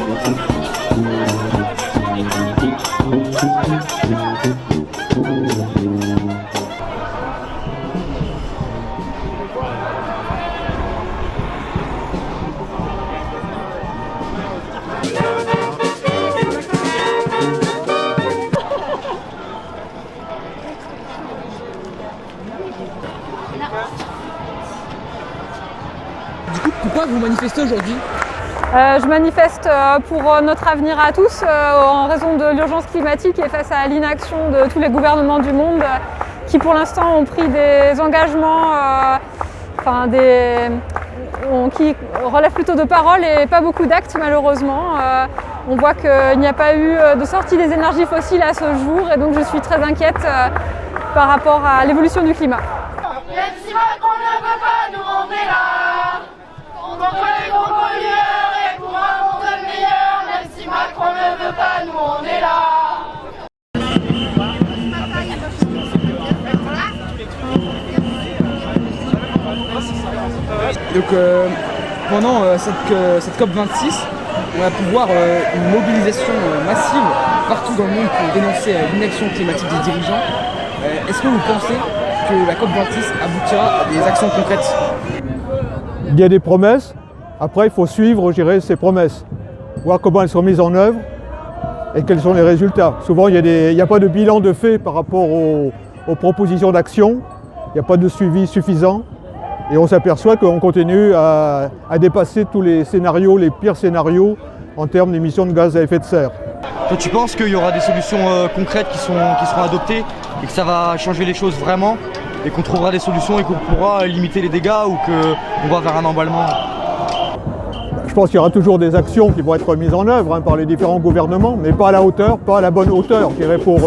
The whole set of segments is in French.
Du coup, pourquoi vous manifestez aujourd'hui? Je manifeste pour notre avenir à tous en raison de l'urgence climatique et face à l'inaction de tous les gouvernements du monde qui pour l'instant ont pris des engagements qui relèvent plutôt de paroles et pas beaucoup d'actes malheureusement. On voit qu'il n'y a pas eu de sortie des énergies fossiles à ce jour et donc je suis très inquiète par rapport à l'évolution du climat. Même si Macron ne veut pas, nous on est là. Contre les gros pollueurs et pour un monde meilleur. Même si Macron ne veut pas, nous on est là. Donc pendant cette COP26, on va pouvoir une mobilisation massive partout dans le monde pour dénoncer l'inaction climatique des dirigeants. Est-ce que vous pensez que la COP26 aboutira à des actions concrètes? Il y a des promesses, après il faut suivre, je dirais, ces promesses, voir comment elles sont mises en œuvre et quels sont les résultats. Souvent il n'y a pas de bilan de fait par rapport aux propositions d'action, il n'y a pas de suivi suffisant et on s'aperçoit qu'on continue à dépasser tous les scénarios, les pires scénarios en termes d'émissions de gaz à effet de serre. Toi, tu penses qu'il y aura des solutions concrètes qui seront adoptées et que ça va changer les choses vraiment et qu'on trouvera des solutions et qu'on pourra limiter les dégâts ou qu'on va vers un emballement? Je pense qu'il y aura toujours des actions qui vont être mises en œuvre par les différents gouvernements, mais pas à la hauteur, pas à la bonne hauteur, je dirais, pour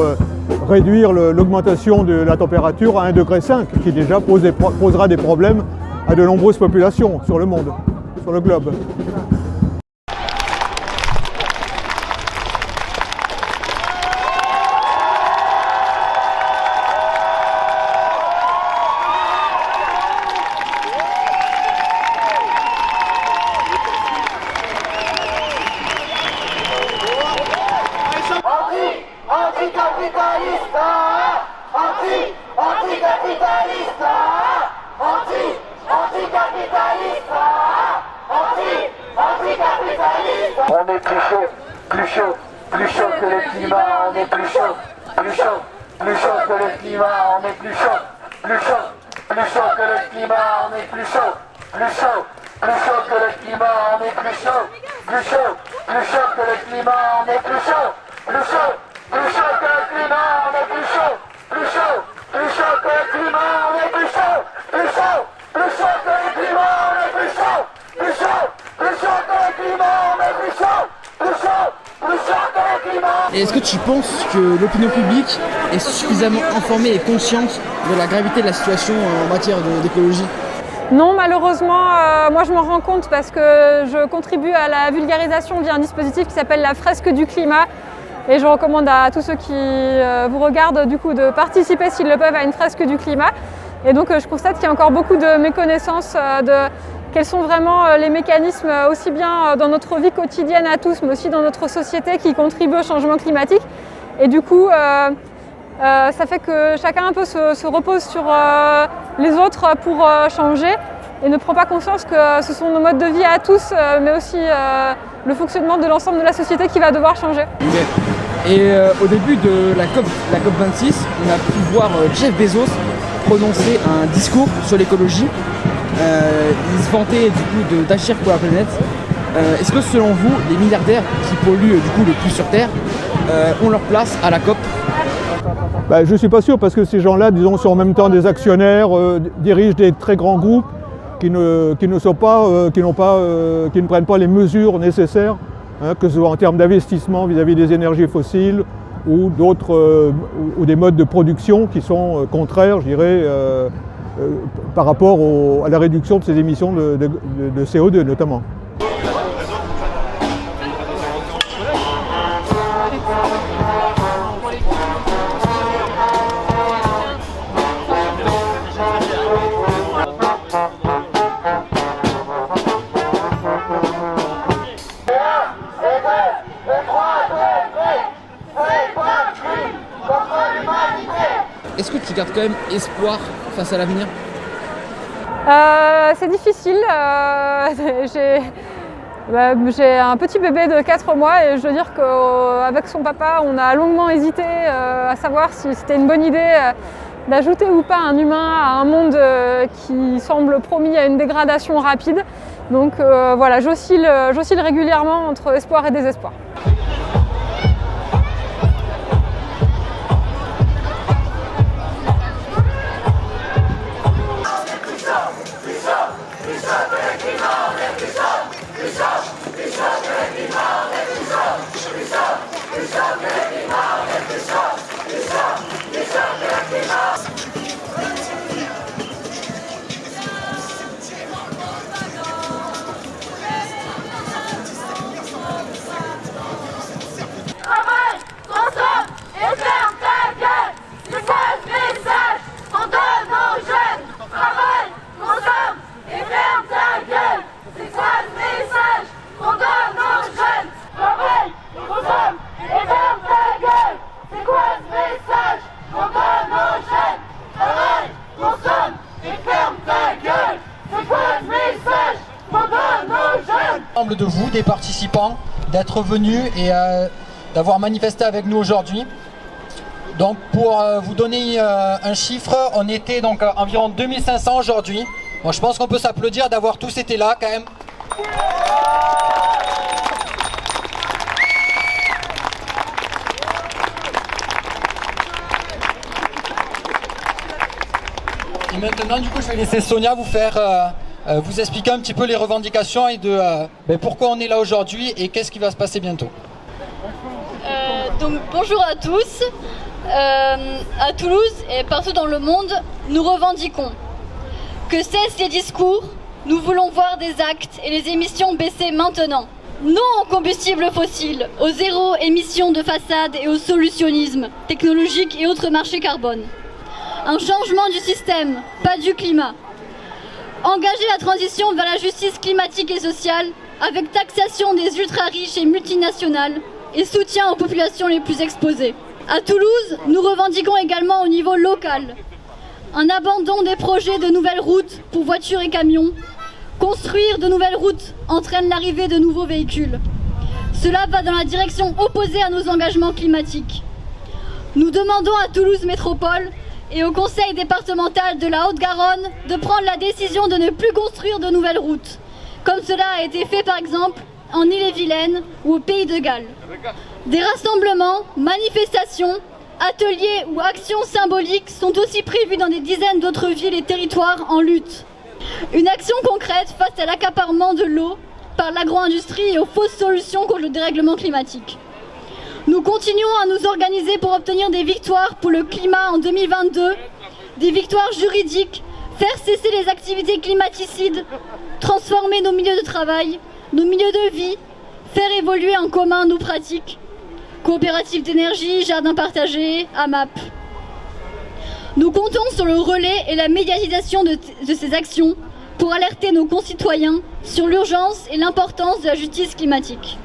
réduire l'augmentation de la température à 1,5 degré, qui déjà posera des problèmes à de nombreuses populations sur le monde, sur le globe. On est plus chaud, plus chaud, plus chaud que le climat, on est plus chaud, plus chaud, plus chaud que le climat, on est plus chaud, plus chaud, plus chaud que le climat, on est plus chaud, plus chaud, plus chaud que le climat, on est plus chaud, plus chaud, plus chaud que le climat, on est plus chaud, plus chaud, plus chaud que le climat, on est plus chaud, plus chaud, plus chaud que le climat, on est plus chaud, plus chaud, plus chaud que le climat, on est plus chaud, plus chaud, plus chaud que le climat, on est plus chaud, plus chaud, plus chaud que le climat. Et est-ce que tu penses que l'opinion publique est suffisamment informée et consciente de la gravité de la situation en matière d'écologie? Non, malheureusement, moi je m'en rends compte parce que je contribue à la vulgarisation via un dispositif qui s'appelle la fresque du climat. Et je recommande à tous ceux qui vous regardent du coup de participer s'ils le peuvent à une fresque du climat. Et donc je constate qu'il y a encore beaucoup de méconnaissance de quels sont vraiment les mécanismes aussi bien dans notre vie quotidienne à tous, mais aussi dans notre société qui contribuent au changement climatique. Et du coup, ça fait que chacun un peu se repose sur les autres pour changer et ne prend pas conscience que ce sont nos modes de vie à tous, mais aussi le fonctionnement de l'ensemble de la société qui va devoir changer. Et au début de la COP26, on a pu voir Jeff Bezos prononcer un discours sur l'écologie. Il se vantait du coup d'agir pour la planète. Est-ce que selon vous, les milliardaires qui polluent du coup le plus sur Terre ont leur place à la COP? Je ne suis pas sûr parce que ces gens-là, disons, sont en même temps des actionnaires, dirigent des très grands groupes qui ne prennent pas les mesures nécessaires, que ce soit en termes d'investissement vis-à-vis des énergies fossiles ou d'autres ou des modes de production qui sont contraires, je dirais, par rapport à la réduction de ces émissions de CO2 notamment. C'est est-ce que tu gardes quand même espoir face à l'avenir? C'est difficile. J'ai un petit bébé de 4 mois et je veux dire qu'avec son papa, on a longuement hésité à savoir si c'était une bonne idée d'ajouter ou pas un humain à un monde qui semble promis à une dégradation rapide. Donc voilà, j'oscille régulièrement entre espoir et désespoir. De vous, des participants, d'être venus et d'avoir manifesté avec nous aujourd'hui. Donc pour vous donner un chiffre, on était donc environ 2500 aujourd'hui. Bon, je pense qu'on peut s'applaudir d'avoir tous été là quand même. Et maintenant du coup je vais laisser Sonia vous faire vous expliquer un petit peu les revendications et de pourquoi on est là aujourd'hui et qu'est-ce qui va se passer bientôt. Donc bonjour à tous. À Toulouse et partout dans le monde, nous revendiquons que cessent les discours, nous voulons voir des actes et les émissions baisser maintenant. Non au combustible fossile, aux zéro émissions de façade et au solutionnisme technologique et autres marchés carbone. Un changement du système, pas du climat. Engager la transition vers la justice climatique et sociale avec taxation des ultra-riches et multinationales et soutien aux populations les plus exposées. À Toulouse, nous revendiquons également au niveau local un abandon des projets de nouvelles routes pour voitures et camions. Construire de nouvelles routes entraîne l'arrivée de nouveaux véhicules. Cela va dans la direction opposée à nos engagements climatiques. Nous demandons à Toulouse Métropole et au conseil départemental de la Haute-Garonne de prendre la décision de ne plus construire de nouvelles routes, comme cela a été fait par exemple en Ille-et-Vilaine ou au Pays de Galles. Des rassemblements, manifestations, ateliers ou actions symboliques sont aussi prévus dans des dizaines d'autres villes et territoires en lutte. Une action concrète face à l'accaparement de l'eau par l'agro-industrie et aux fausses solutions contre le dérèglement climatique. Nous continuons à nous organiser pour obtenir des victoires pour le climat en 2022, des victoires juridiques, faire cesser les activités climaticides, transformer nos milieux de travail, nos milieux de vie, faire évoluer en commun nos pratiques. Coopératives d'énergie, jardins partagés, AMAP. Nous comptons sur le relais et la médiatisation de ces actions pour alerter nos concitoyens sur l'urgence et l'importance de la justice climatique.